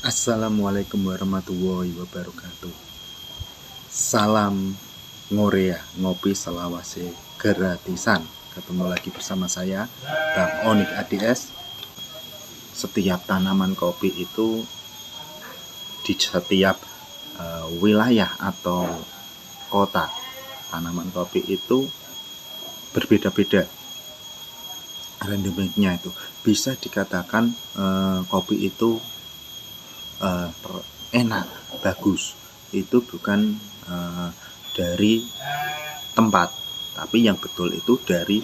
Assalamualaikum warahmatullahi wabarakatuh. Salam Ngorea, ngopi selawase gratisan. Ketemu lagi bersama saya, Bang Onik ADS. Setiap tanaman kopi itu di setiap wilayah atau kota, tanaman kopi itu berbeda-beda. Randomiknya itu bisa dikatakan kopi itu enak, bagus. Itu bukan dari tempat, tapi yang betul itu dari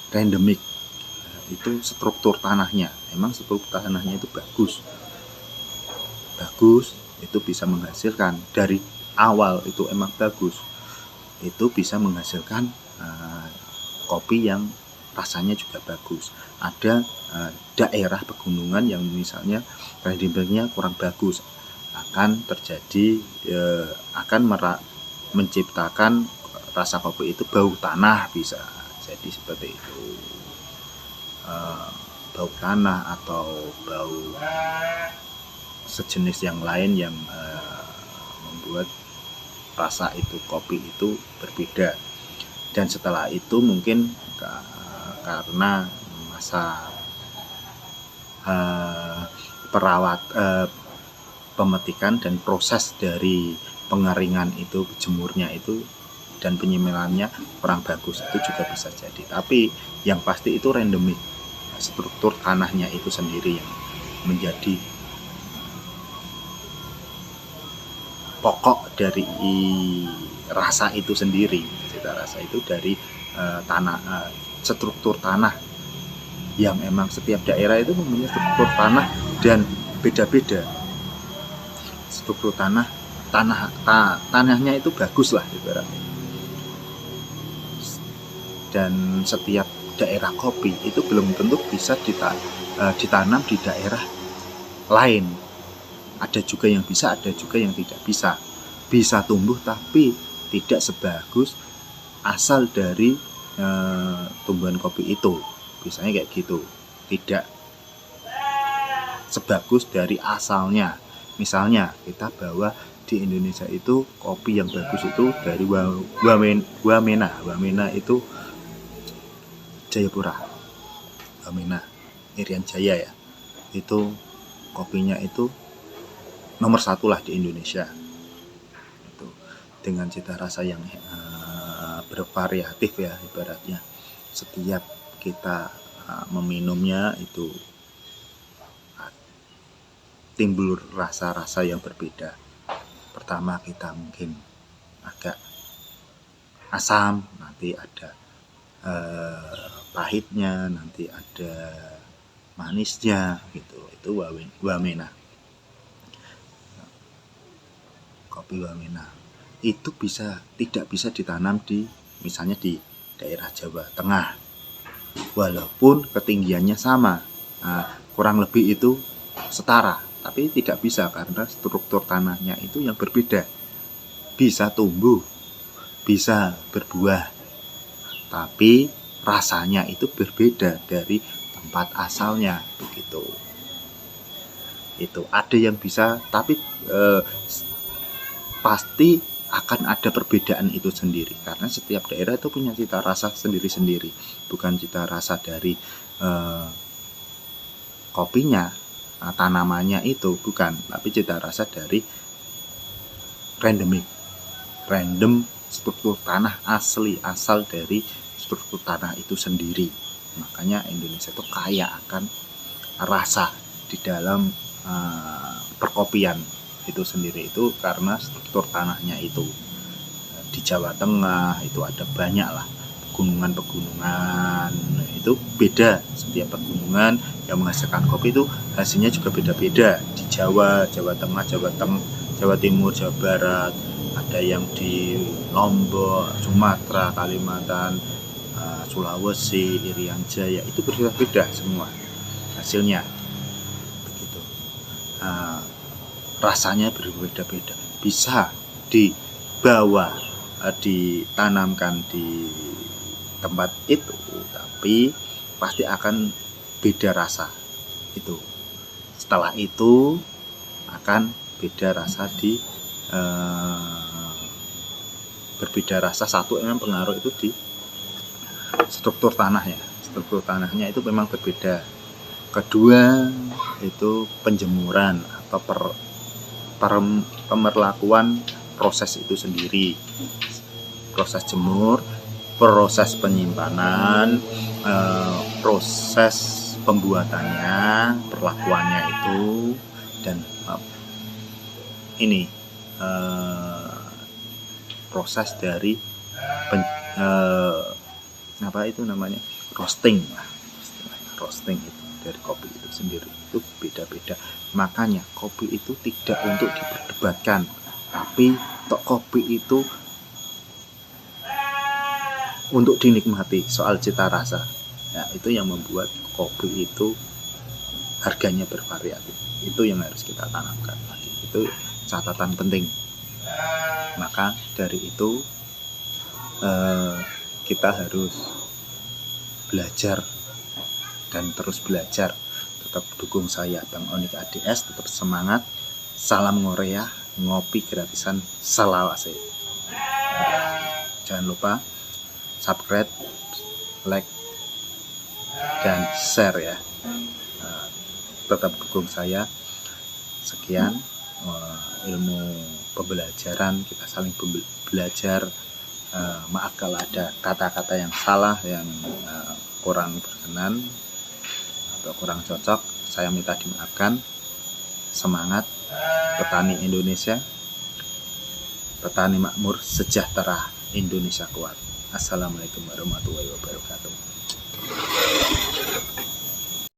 randomik. Itu struktur tanahnya, emang struktur tanahnya itu bagus, itu bisa menghasilkan dari awal itu emang bagus, itu bisa menghasilkan kopi yang rasanya juga bagus. Ada daerah pegunungan yang misalnya randomiknya kurang bagus, akan terjadi menciptakan rasa kopi itu bau tanah, bisa jadi seperti itu. Bau tanah atau bau sejenis yang lain yang membuat rasa itu kopi itu berbeda. Dan setelah itu mungkin karena masa pemetikan dan proses dari pengeringan itu, jemurnya itu dan penyemilannya kurang bagus, itu juga bisa jadi. Tapi yang pasti itu randomik, struktur tanahnya itu sendiri yang menjadi pokok dari rasa itu sendiri. Cita rasa itu dari struktur tanah yang emang setiap daerah itu mempunyai struktur tanah dan beda-beda. Struktur tanahnya itu bagus lah ibaratnya. Dan setiap daerah kopi itu belum tentu bisa ditanam di daerah lain. Ada juga yang bisa, ada juga yang tidak bisa. Bisa tumbuh tapi tidak sebagus asal dari tumbuhan kopi itu. Biasanya kayak gitu, tidak sebagus dari asalnya. Misalnya kita bawa di Indonesia itu kopi yang bagus itu dari Wamena. Wamena itu Jayapura, Wamena Irian Jaya ya. Itu kopinya itu nomor 1 lah di Indonesia. Itu dengan cita rasa yang bervariatif ya ibaratnya. Setiap kita meminumnya itu timbul rasa-rasa yang berbeda. Pertama kita mungkin agak asam, nanti ada pahitnya, nanti ada manisnya gitu. Itu Wamena. Kopi Wamena itu tidak bisa ditanam di misalnya di daerah Jawa Tengah, walaupun ketinggiannya sama, kurang lebih itu setara, tapi tidak bisa karena struktur tanahnya itu yang berbeda. Bisa tumbuh, bisa berbuah, tapi rasanya itu berbeda dari tempat asalnya begitu. Itu ada yang bisa, tapi pasti akan ada perbedaan itu sendiri karena setiap daerah itu punya cita rasa sendiri-sendiri. Bukan cita rasa dari kopinya, tanamannya itu bukan, tapi cita rasa dari random struktur tanah asal dari struktur tanah itu sendiri. Makanya Indonesia itu kaya akan rasa di dalam perkopian itu sendiri, itu karena struktur tanahnya itu. Di Jawa Tengah itu ada banyak lah pegunungan, itu beda. Setiap pegunungan yang menghasilkan kopi itu hasilnya juga beda-beda. Di Jawa Tengah, Jawa Timur, Jawa Barat, ada yang di Lombok, Sumatera, Kalimantan, Sulawesi, Irian Jaya, itu berbeda-beda semua hasilnya begitu. Rasanya berbeda-beda, bisa dibawa ditanamkan di tempat itu, tapi pasti akan beda rasa itu. Setelah itu akan beda rasa di berbeda rasa. Satu memang pengaruh itu di struktur tanahnya. Struktur tanahnya itu memang berbeda. Kedua itu penjemuran atau pemerlakuan proses itu sendiri. Proses jemur, proses penyimpanan, proses pembuatannya, perlakuannya itu, dan ini proses dari apa itu namanya, roasting itu dari kopi itu sendiri itu beda-beda. Makanya kopi itu tidak untuk diperdebatkan, tapi kopi itu untuk dinikmati. Soal cita rasa ya, itu yang membuat kopi itu harganya bervariatif. Itu yang harus kita tanamkan lagi, itu catatan penting. Maka dari itu kita harus belajar dan terus belajar. Tetap dukung saya, Bang Onik ADS, tetap semangat. Salam Ngorea, ngopi gratisan selawase. Jangan lupa subscribe, like, dan share ya. Tetap dukung saya. Sekian ilmu pembelajaran, kita saling belajar. Maaf kalau ada kata-kata yang salah, yang kurang berkenan atau kurang cocok, saya minta dimaafkan. Semangat, petani Indonesia, petani makmur, sejahtera, Indonesia kuat. Assalamualaikum warahmatullahi wabarakatuh.